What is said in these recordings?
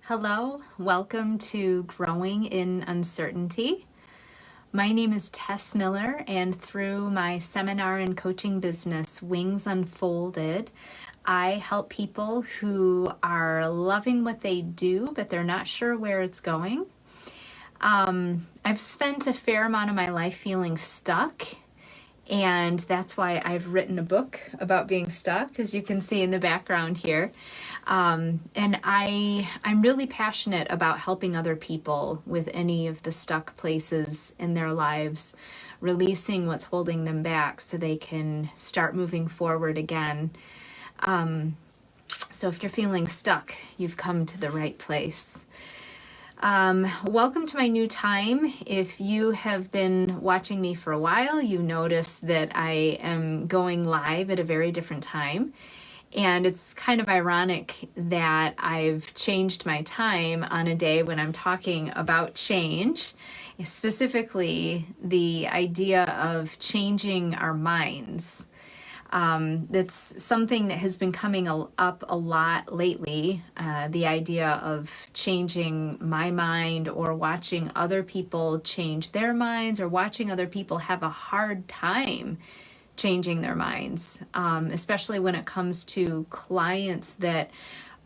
Hello, welcome to Growing in Uncertainty. My name is Tess Miller, and through my seminar and coaching business, Wings Unfolded, I help people who are loving what they do, but they're not sure where it's going. I've spent a fair amount of my life feeling stuck, and that's why I've written a book about being stuck, as you can see in the background here. And I'm really passionate about helping other people with any of the stuck places in their lives, releasing what's holding them back so they can start moving forward again. So if you're feeling stuck, you've come to the right place. Welcome to my new time. If you have been watching me for a while, you notice that I am going live at a very different time. And it's kind of ironic that I've changed my time on a day when I'm talking about change, specifically the idea of changing our minds. That's something that has been coming up a lot lately, the idea of changing my mind or watching other people change their minds or watching other people have a hard time changing their minds, especially when it comes to clients that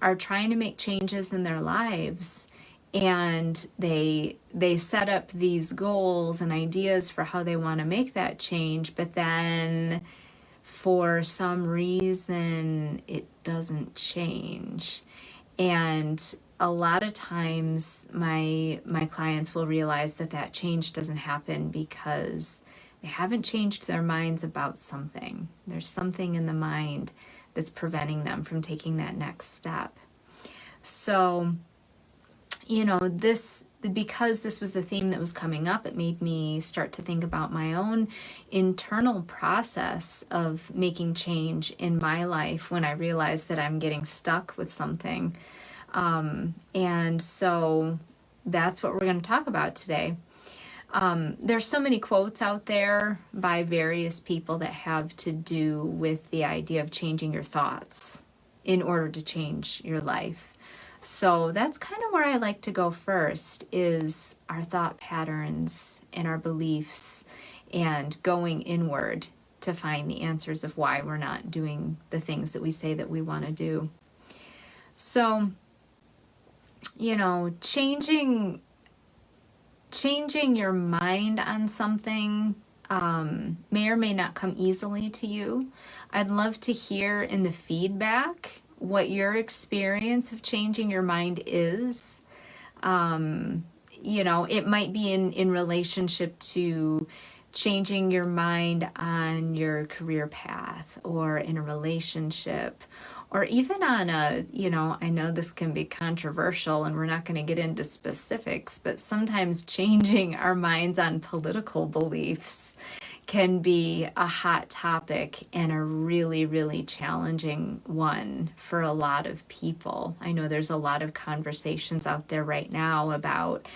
are trying to make changes in their lives. And they set up these goals and ideas for how they want to make that change, but then for some reason it doesn't change. And a lot of times my clients will realize that change doesn't happen because they haven't changed their minds about something. There's something in the mind that's preventing them from taking that next step. So, because this was a theme that was coming up, it made me start to think about my own internal process of making change in my life when I realized that I'm getting stuck with something. And so that's what we're going to talk about today. There's so many quotes out there by various people that have to do with the idea of changing your thoughts in order to change your life. So that's kind of where I like to go first, is our thought patterns and our beliefs and going inward to find the answers of why we're not doing the things that we say that we want to do. So, changing your mind on something may or may not come easily to you. I'd love to hear in the feedback what your experience of changing your mind is. It might be in relationship to changing your mind on your career path or in a relationship, or even on I know this can be controversial and we're not going to get into specifics, but sometimes changing our minds on political beliefs can be a hot topic and a really, really challenging one for a lot of people. I know there's a lot of conversations out there right now about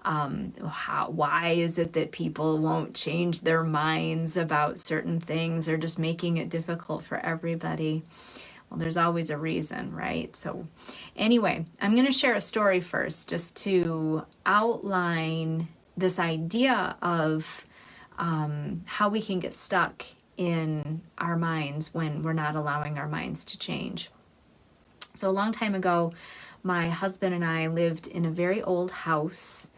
why is it that people won't change their minds about certain things, or just making it difficult for everybody. Well, there's always a reason, right? So anyway, I'm going to share a story first just to outline this idea of how we can get stuck in our minds when we're not allowing our minds to change. So a long time ago, my husband and I lived in a very old house.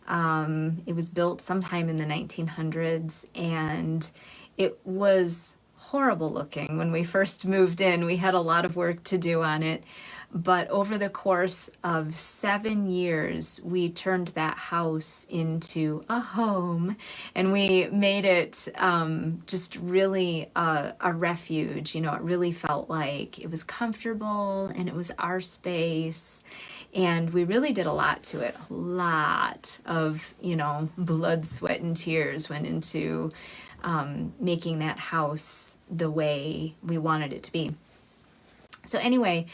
It was built sometime in the 1900s, and it was horrible looking when we first moved in. We had a lot of work to do on it. But over the course of 7 years, we turned that house into a home, and we made it just really a refuge. It really felt like it was comfortable and it was our space. And we really did a lot to it. A lot of, blood, sweat, and tears went into making that house the way we wanted it to be. So anyway,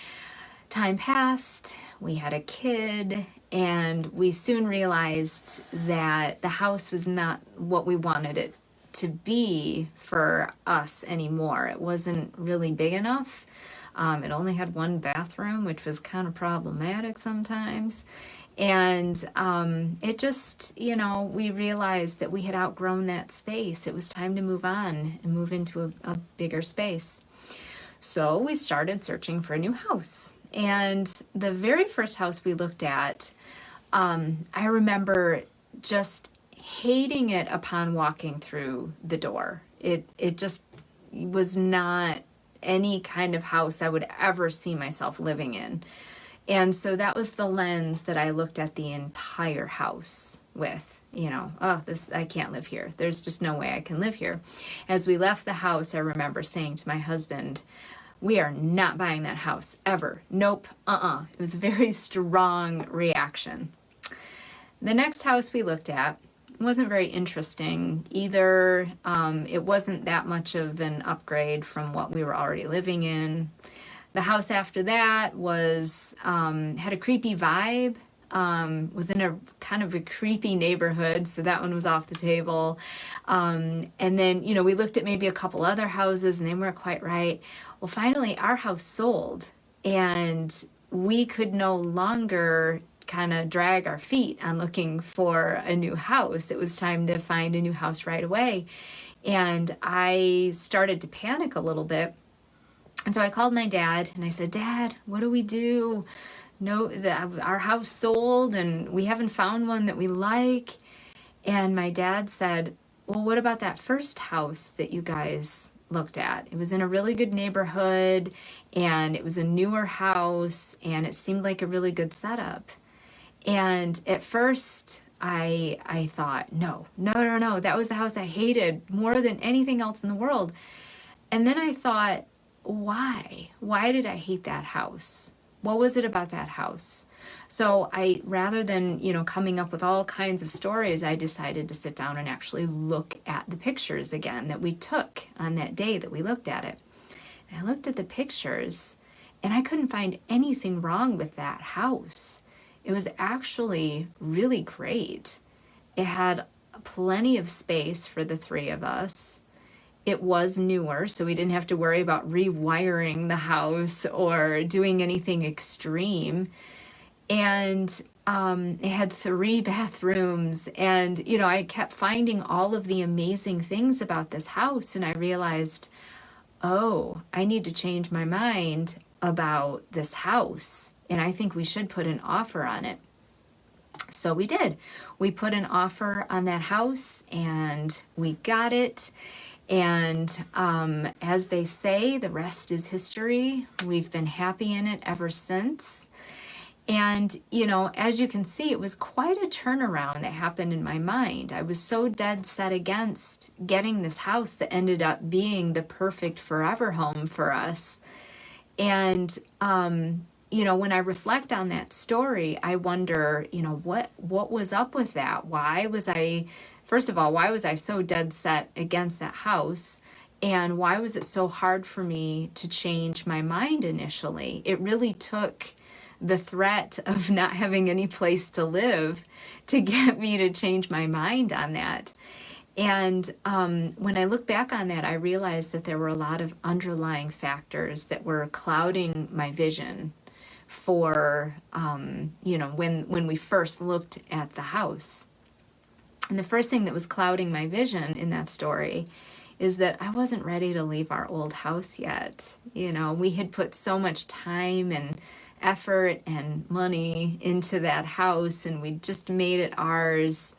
time passed, we had a kid, and we soon realized that the house was not what we wanted it to be for us anymore. It wasn't really big enough. It only had one bathroom, which was kind of problematic sometimes. And it just, we realized that we had outgrown that space. It was time to move on and move into a bigger space. So we started searching for a new house. And the very first house we looked at, I remember just hating it upon walking through the door. It just was not any kind of house I would ever see myself living in. And so that was the lens that I looked at the entire house with, I can't live here. There's just no way I can live here. As we left the house, I remember saying to my husband, we are not buying that house ever. Nope. It was a very strong reaction. The next house we looked at wasn't very interesting either. It wasn't that much of an upgrade from what we were already living in. The house after that was had a creepy vibe, was in a kind of a creepy neighborhood, so that one was off the table. And then, we looked at maybe a couple other houses and they weren't quite right. Well, finally, our house sold and we could no longer kind of drag our feet on looking for a new house. It was time to find a new house right away. And I started to panic a little bit. And so I called my dad and I said, Dad, what do we do? No, our house sold and we haven't found one that we like. And my dad said, well, what about that first house that you guys looked at? It was in a really good neighborhood and it was a newer house and it seemed like a really good setup. And at first I thought, no, that was the house I hated more than anything else in the world. And then I thought, why? Why did I hate that house? What was it about that house? So rather than, coming up with all kinds of stories, I decided to sit down and actually look at the pictures again that we took on that day that we looked at it. And I looked at the pictures and I couldn't find anything wrong with that house. It was actually really great. It had plenty of space for the three of us. It was newer, so we didn't have to worry about rewiring the house or doing anything extreme. And it had 3 bathrooms. And, I kept finding all of the amazing things about this house. And I realized, I need to change my mind about this house. And I think we should put an offer on it. So we did. We put an offer on that house and we got it. And as they say, the rest is history. We've been happy in it ever since. And, as you can see, it was quite a turnaround that happened in my mind. I was so dead set against getting this house that ended up being the perfect forever home for us. And, when I reflect on that story, I wonder, what was up with that? First of all, why was I so dead set against that house? And why was it so hard for me to change my mind initially? It really took the threat of not having any place to live to get me to change my mind on that. And when I look back on that, I realized that there were a lot of underlying factors that were clouding my vision for, when we first looked at the house. And the first thing that was clouding my vision in that story is that I wasn't ready to leave our old house yet. We had put so much time and effort and money into that house and we just made it ours.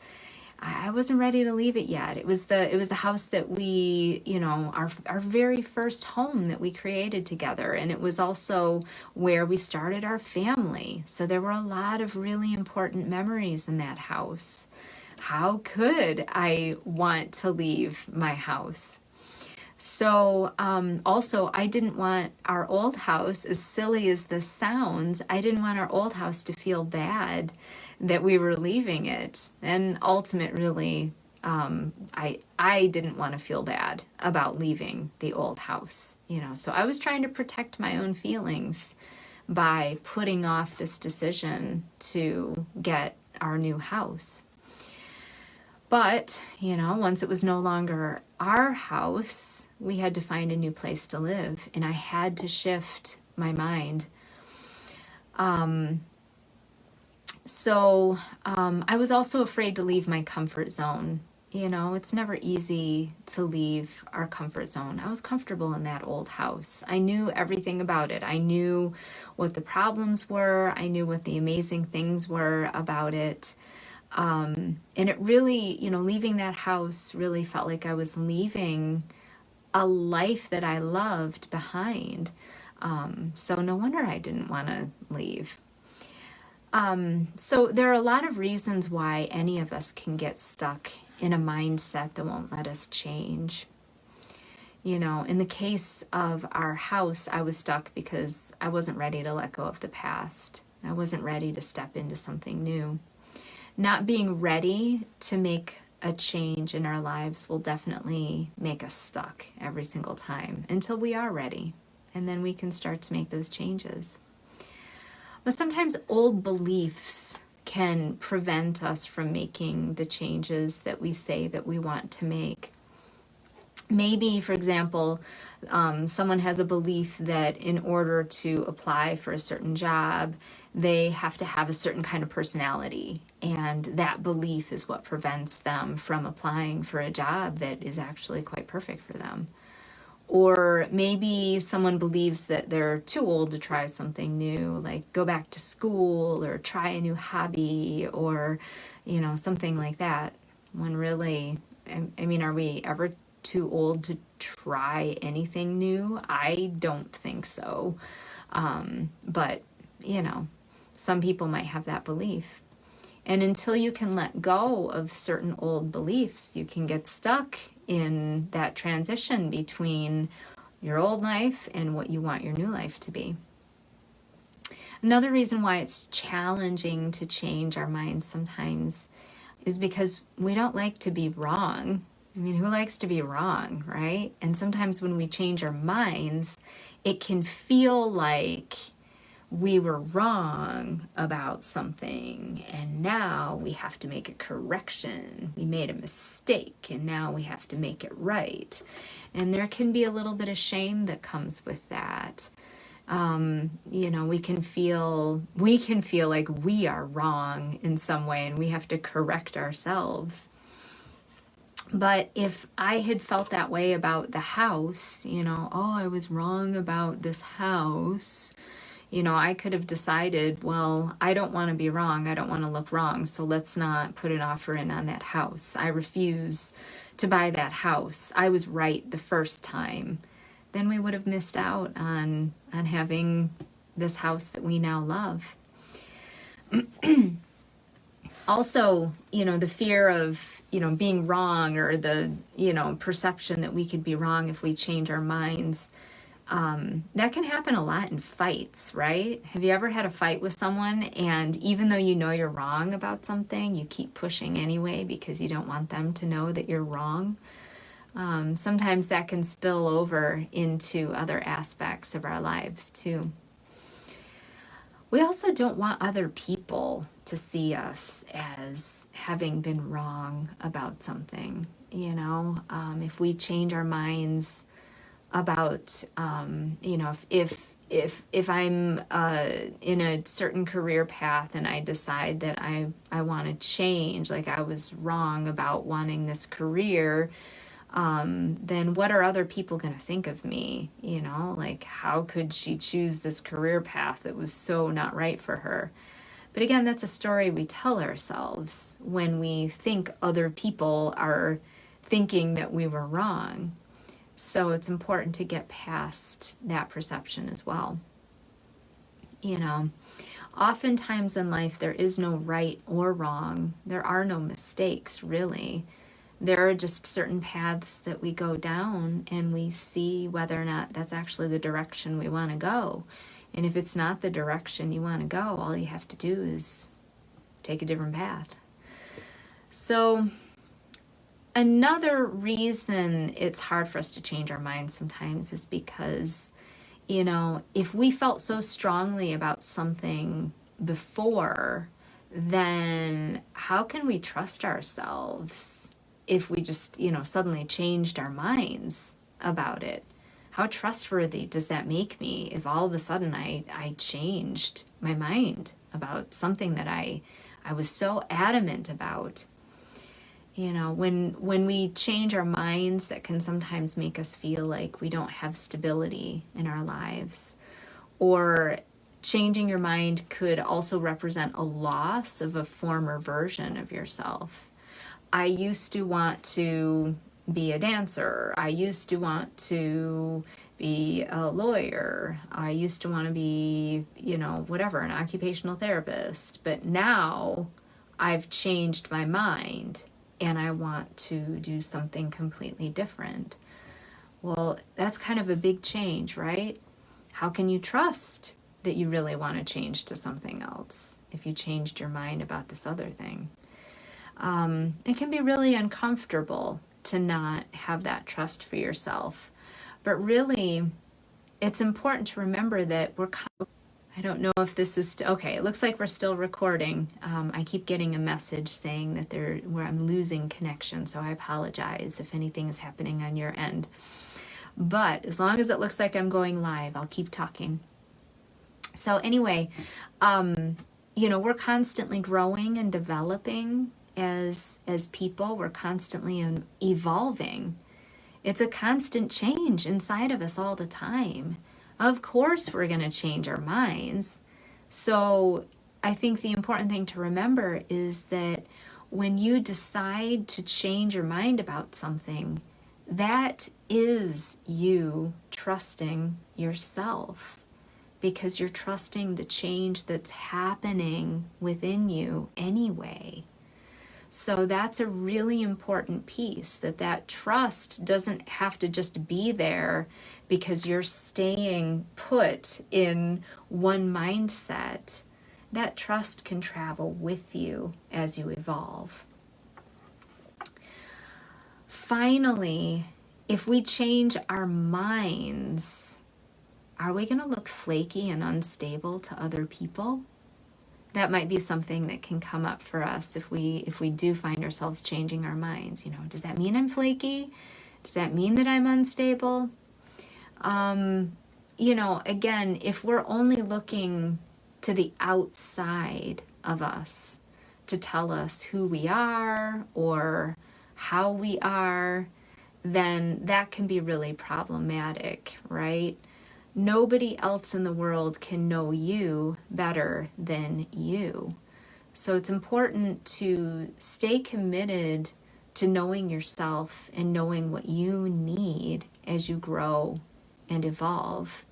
I wasn't ready to leave it yet. It was the house that we, our very first home that we created together. And it was also where we started our family. So there were a lot of really important memories in that house. How could I want to leave my house? So also, I didn't want our old house, as silly as this sounds, I didn't want our old house to feel bad that we were leaving it. And ultimately, I didn't want to feel bad about leaving the old house, So I was trying to protect my own feelings by putting off this decision to get our new house. But, once it was no longer our house, we had to find a new place to live. And I had to shift my mind. So I was also afraid to leave my comfort zone. You know, it's never easy to leave our comfort zone. I was comfortable in that old house. I knew everything about it. I knew what the problems were. I knew what the amazing things were about it. And it really, you know, leaving that house really felt like I was leaving a life that I loved behind. So no wonder I didn't want to leave. So there are a lot of reasons why any of us can get stuck in a mindset that won't let us change. You know, in the case of our house, I was stuck because I wasn't ready to let go of the past. I wasn't ready to step into something new. Not being ready to make a change in our lives will definitely make us stuck every single time until we are ready. And then we can start to make those changes. But sometimes old beliefs can prevent us from making the changes that we say that we want to make. Maybe, for example, someone has a belief that in order to apply for a certain job, they have to have a certain kind of personality. And that belief is what prevents them from applying for a job that is actually quite perfect for them. Or maybe someone believes that they're too old to try something new, like go back to school or try a new hobby or, you know, something like that. When really, I mean, are we ever too old to try anything new? I don't think so. But, you know, some people might have that belief. And until you can let go of certain old beliefs, you can get stuck in that transition between your old life and what you want your new life to be. Another reason why it's challenging to change our minds sometimes is because we don't like to be wrong. I mean, who likes to be wrong, right? And sometimes when we change our minds, it can feel like we were wrong about something and now we have to make a correction. We made a mistake and now we have to make it right. And there can be a little bit of shame that comes with that. You know, we can feel like we are wrong in some way and we have to correct ourselves. But if I had felt that way about the house, you know, oh, I was wrong about this house, you know, I could have decided, well, I don't want to be wrong. I don't want to look wrong. So let's not put an offer in on that house. I refuse to buy that house. I was right the first time. Then we would have missed out on having this house that we now love. Also, you know, the fear of, you know, being wrong or the, you know, perception that we could be wrong if we change our minds. That can happen a lot in fights, right? Have you ever had a fight with someone and even though you know you're wrong about something, you keep pushing anyway because you don't want them to know that you're wrong? Sometimes that can spill over into other aspects of our lives too. We also don't want other people to see us as having been wrong about something. You know, if we change our minds about, you know, if I'm in a certain career path and I decide that I want to change, like I was wrong about wanting this career, then what are other people going to think of me? You know, like how could she choose this career path that was so not right for her? But again, that's a story we tell ourselves when we think other people are thinking that we were wrong. So it's important to get past that perception as well. You know, oftentimes in life there is no right or wrong. There are no mistakes, really. There are just certain paths that we go down and we see whether or not that's actually the direction we want to go. And if it's not the direction you want to go, all you have to do is take a different path. So another reason it's hard for us to change our minds sometimes is because, you know, if we felt so strongly about something before, then how can we trust ourselves if we just, you know, suddenly changed our minds about it? How trustworthy does that make me if all of a sudden I changed my mind about something that I was so adamant about? You know, when we change our minds, that can sometimes make us feel like we don't have stability in our lives. Or changing your mind could also represent a loss of a former version of yourself. I used to want to be a dancer. I used to want to be a lawyer. I used to want to be, whatever, an occupational therapist. But now I've changed my mind and I want to do something completely different. Well, that's kind of a big change, right? How can you trust that you really want to change to something else if you changed your mind about this other thing? It can be really uncomfortable to not have that trust for yourself. But really, it's important to remember that I don't know if this is, okay, it looks like we're still recording. I keep getting a message saying that where I'm losing connection, so I apologize if anything is happening on your end. But as long as it looks like I'm going live, I'll keep talking. So anyway, we're constantly growing and developing as people. We're constantly evolving. It's a constant change inside of us all the time. Of course, we're going to change our minds. So I think the important thing to remember is that when you decide to change your mind about something, that is you trusting yourself, because you're trusting the change that's happening within you anyway. So that's a really important piece, that trust doesn't have to just be there because you're staying put in one mindset. That trust can travel with you as you evolve. Finally, if we change our minds, are we going to look flaky and unstable to other people? That might be something that can come up for us if we do find ourselves changing our minds. Does that mean I'm flaky? Does that mean that I'm unstable? Again, if we're only looking to the outside of us to tell us who we are or how we are, then that can be really problematic, right? Nobody else in the world can know you better than you. So it's important to stay committed to knowing yourself and knowing what you need as you grow and evolve.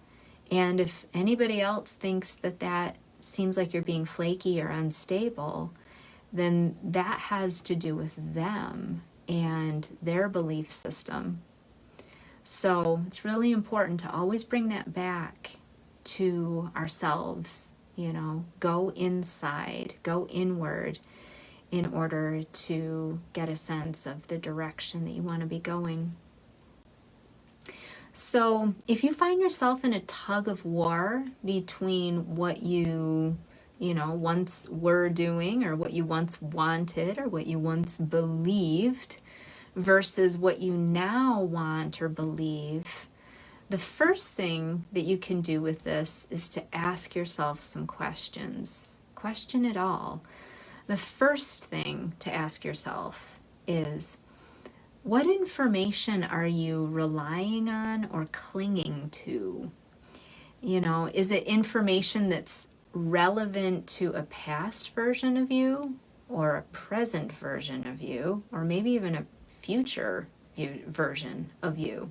And if anybody else thinks that seems like you're being flaky or unstable, then that has to do with them and their belief system. So it's really important to always bring that back to ourselves, go inside, go inward in order to get a sense of the direction that you want to be going. So if you find yourself in a tug of war between what you once were doing or what you once wanted or what you once believed versus what you now want or believe, the first thing that you can do with this is to ask yourself some questions. Question it all. The first thing to ask yourself is, what information are you relying on or clinging to? Is it information that's relevant to a past version of you or a present version of you, or maybe even a future version of you?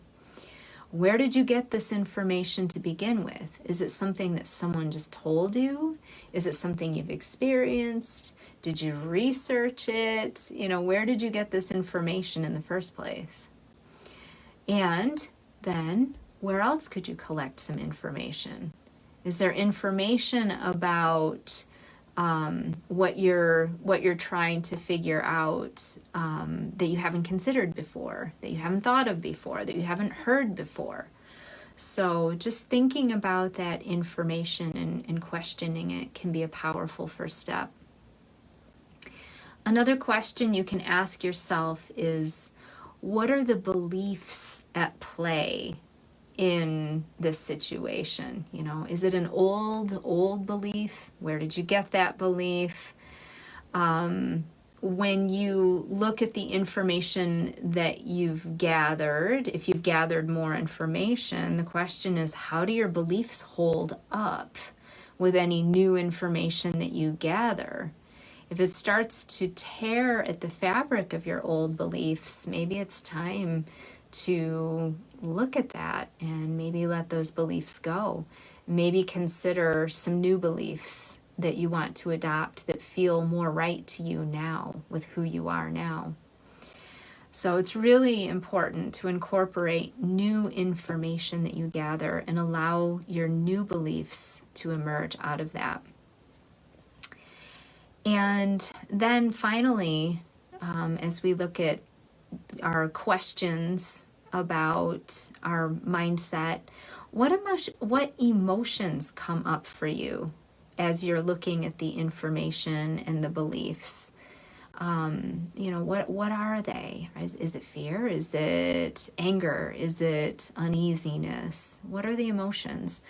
Where did you get this information to begin with? Is it something that someone just told you? Is it something you've experienced? Did you research it? Where did you get this information in the first place? And then, where else could you collect some information? Is there information about what you're trying to figure out that you haven't considered before, that you haven't thought of before, that you haven't heard before? So just thinking about that information and questioning it can be a powerful first step. Another question you can ask yourself is, what are the beliefs at play in this situation? You know, is it an old belief? Where did you get that belief? When you look at the information that you've gathered, if you've gathered more information, the question is, how do your beliefs hold up with any new information that you gather? If it starts to tear at the fabric of your old beliefs, maybe it's time to look at that and maybe let those beliefs go. Maybe consider some new beliefs that you want to adopt that feel more right to you now with who you are now. So it's really important to incorporate new information that you gather and allow your new beliefs to emerge out of that. And then finally, as we look at our questions about our mindset, what emotions come up for you as you're looking at the information and the beliefs? What are they? Is it fear? Is it anger? Is it uneasiness? What are the emotions?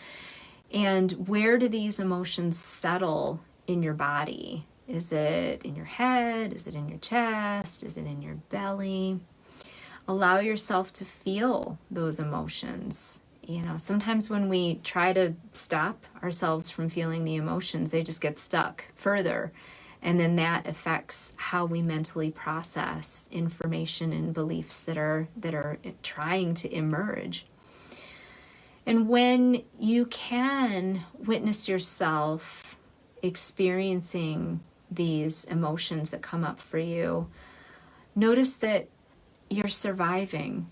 And where do these emotions settle in your body? Is it in your head? Is it in your chest? Is it in your belly? Allow yourself to feel those emotions. You know, sometimes when we try to stop ourselves from feeling the emotions, they just get stuck further. And then that affects how we mentally process information and beliefs that are trying to emerge. And when you can witness yourself experiencing these emotions that come up for you, notice that you're surviving.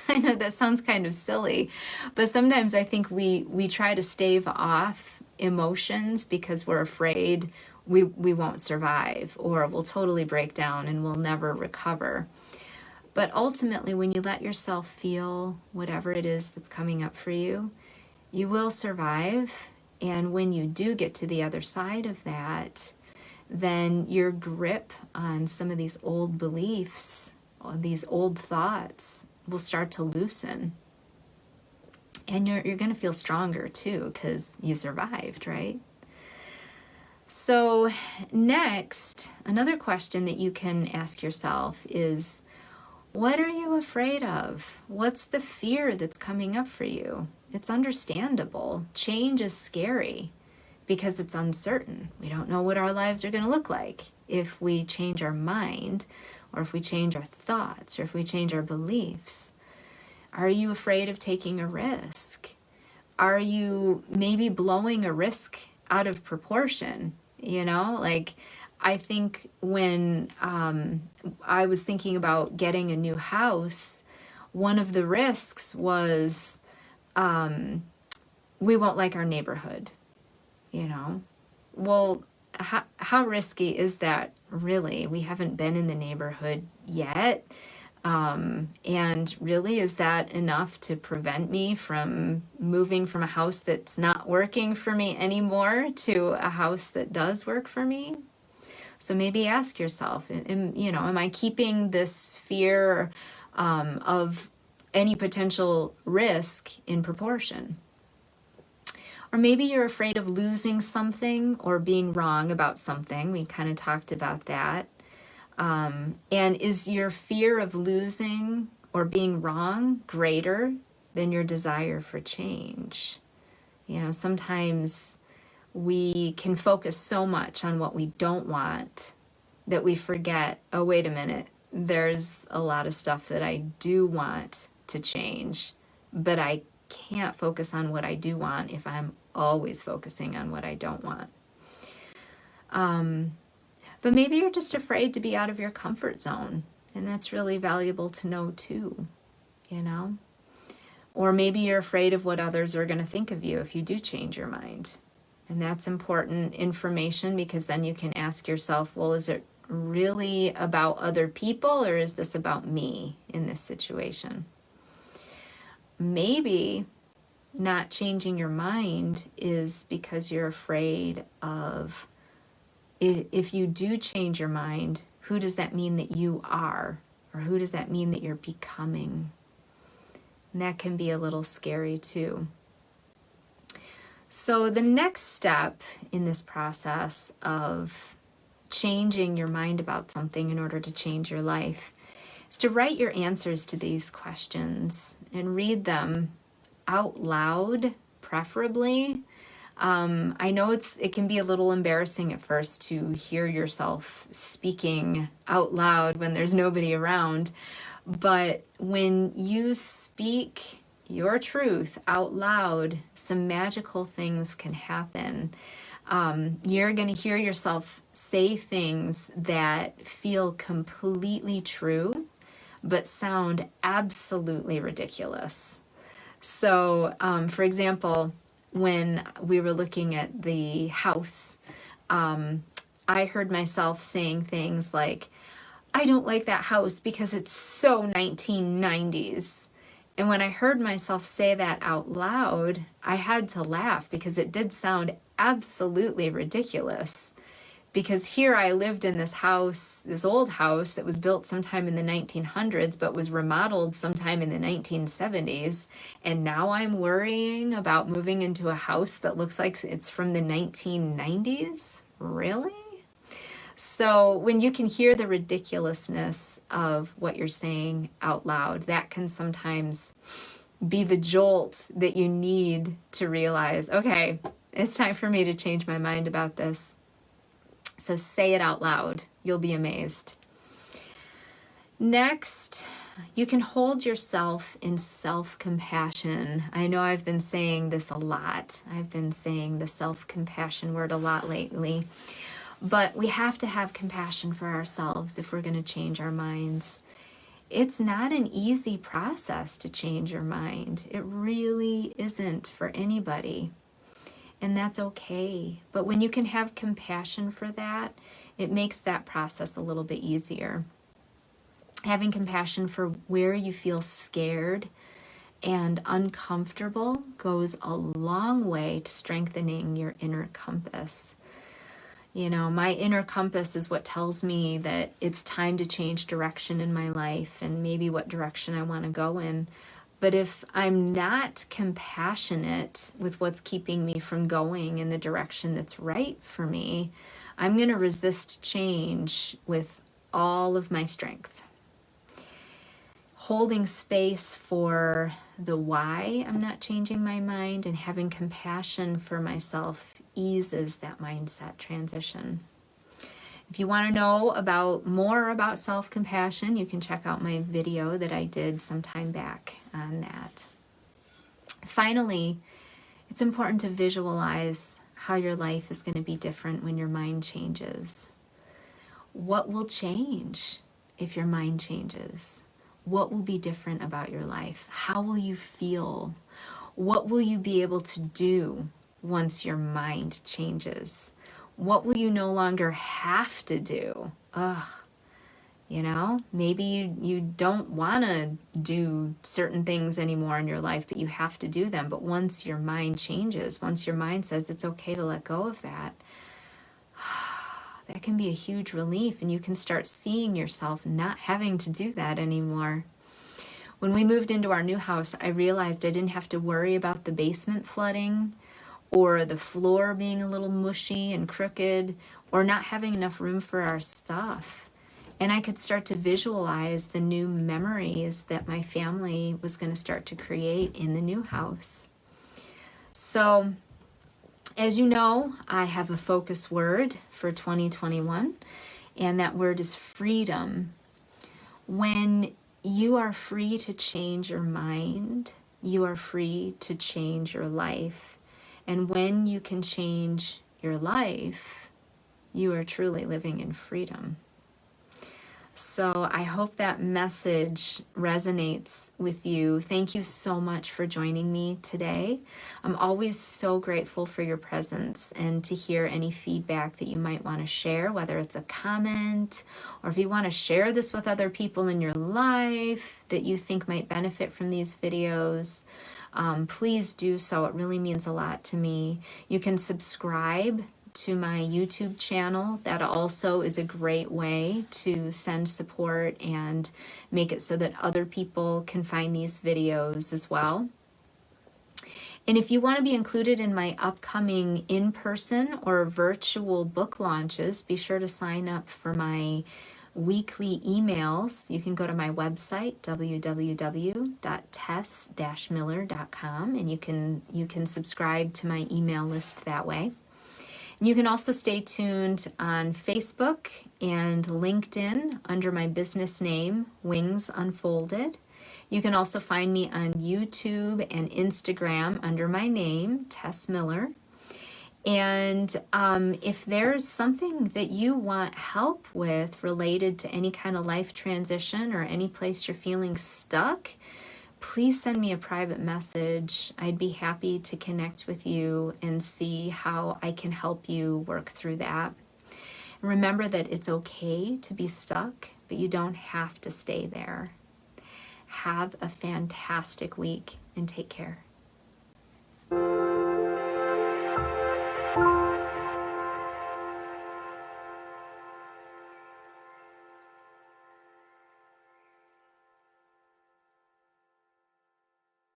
I know that sounds kind of silly, but sometimes I think we try to stave off emotions because we're afraid we won't survive, or we'll totally break down and we'll never recover. But ultimately, when you let yourself feel whatever it is that's coming up for you, you will survive. And when you do get to the other side of that, then your grip on some of these old beliefs, these old thoughts, will start to loosen. And you're going to feel stronger too, because you survived, right? So next, another question that you can ask yourself is, what are you afraid of? What's the fear that's coming up for you? It's understandable. Change is scary because it's uncertain. We don't know what our lives are going to look like if we change our mind, or if we change our thoughts, or if we change our beliefs. Are you afraid of taking a risk? Are you maybe blowing a risk out of proportion? You know, like I think when I was thinking about getting a new house, one of the risks was we won't like our neighborhood, you know. Well, how risky is that really? We haven't been in the neighborhood yet. And really, is that enough to prevent me from moving from a house that's not working for me anymore to a house that does work for me? So maybe ask yourself, am I keeping this fear of any potential risk in proportion? Or maybe you're afraid of losing something or being wrong about something. We kind of talked about that. And is your fear of losing or being wrong greater than your desire for change? You know, sometimes we can focus so much on what we don't want that we forget, oh, wait a minute, there's a lot of stuff that I do want to change, but I can't focus on what I do want if I'm always focusing on what I don't want. But maybe you're just afraid to be out of your comfort zone, and that's really valuable to know too, you know? Or maybe you're afraid of what others are going to think of you if you do change your mind. And that's important information, because then you can ask yourself, well, is it really about other people, or is this about me in this situation? Maybe not changing your mind is because you're afraid of, if you do change your mind, who does that mean that you are? Or who does that mean that you're becoming? And that can be a little scary too. So the next step in this process of changing your mind about something in order to change your life is to write your answers to these questions and read them out loud, preferably. I know it can be a little embarrassing at first to hear yourself speaking out loud when there's nobody around, but when you speak your truth out loud, some magical things can happen. You're going to hear yourself say things that feel completely true, but sound absolutely ridiculous. So, for example, when we were looking at the house, I heard myself saying things like, I don't like that house because it's so 1990s. And when I heard myself say that out loud, I had to laugh because it did sound absolutely ridiculous. Because here I lived in this house, this old house that was built sometime in the 1900s, but was remodeled sometime in the 1970s. And now I'm worrying about moving into a house that looks like it's from the 1990s? Really? So when you can hear the ridiculousness of what you're saying out loud, that can sometimes be the jolt that you need to realize, okay, it's time for me to change my mind about this. So say it out loud. You'll be amazed. Next, you can hold yourself in self-compassion. I know I've been saying this a lot. I've been saying the self-compassion word a lot lately. But we have to have compassion for ourselves if we're going to change our minds. It's not an easy process to change your mind. It really isn't for anybody. And that's okay. But when you can have compassion for that, it makes that process a little bit easier. Having compassion for where you feel scared and uncomfortable goes a long way to strengthening your inner compass. You know, my inner compass is what tells me that it's time to change direction in my life and maybe what direction I want to go in. But if I'm not compassionate with what's keeping me from going in the direction that's right for me, I'm going to resist change with all of my strength. Holding space for the why I'm not changing my mind and having compassion for myself eases that mindset transition. If you want to know more about self-compassion, you can check out my video that I did some time back on that. Finally, it's important to visualize how your life is going to be different when your mind changes. What will change if your mind changes? What will be different about your life? How will you feel? What will you be able to do once your mind changes? What will you no longer have to do? You know, maybe you don't want to do certain things anymore in your life, but you have to do them. But once your mind changes, once your mind says it's okay to let go of that, that can be a huge relief, and you can start seeing yourself not having to do that anymore. When we moved into our new house, I realized I didn't have to worry about the basement flooding or the floor being a little mushy and crooked or not having enough room for our stuff. And I could start to visualize the new memories that my family was going to start to create in the new house. So, as you know, I have a focus word for 2021, and that word is freedom. When you are free to change your mind, you are free to change your life. And when you can change your life, you are truly living in freedom. So I hope that message resonates with you. Thank you so much for joining me today. I'm always so grateful for your presence and to hear any feedback that you might want to share, whether it's a comment or if you want to share this with other people in your life that you think might benefit from these videos. Please do so. It really means a lot to me. You can subscribe to my YouTube channel. That also is a great way to send support and make it so that other people can find these videos as well. And if you want to be included in my upcoming in-person or virtual book launches, be sure to sign up for my weekly emails. You can go to my website, www.tess-miller.com, and you can subscribe to my email list that way. And you can also stay tuned on Facebook and LinkedIn under my business name, Wings Unfolded. You can also find me on YouTube and Instagram under my name, Tess Miller. And if there's something that you want help with related to any kind of life transition or any place you're feeling stuck, please send me a private message. I'd be happy to connect with you and see how I can help you work through that. And remember that it's okay to be stuck, but you don't have to stay there. Have a fantastic week and take care.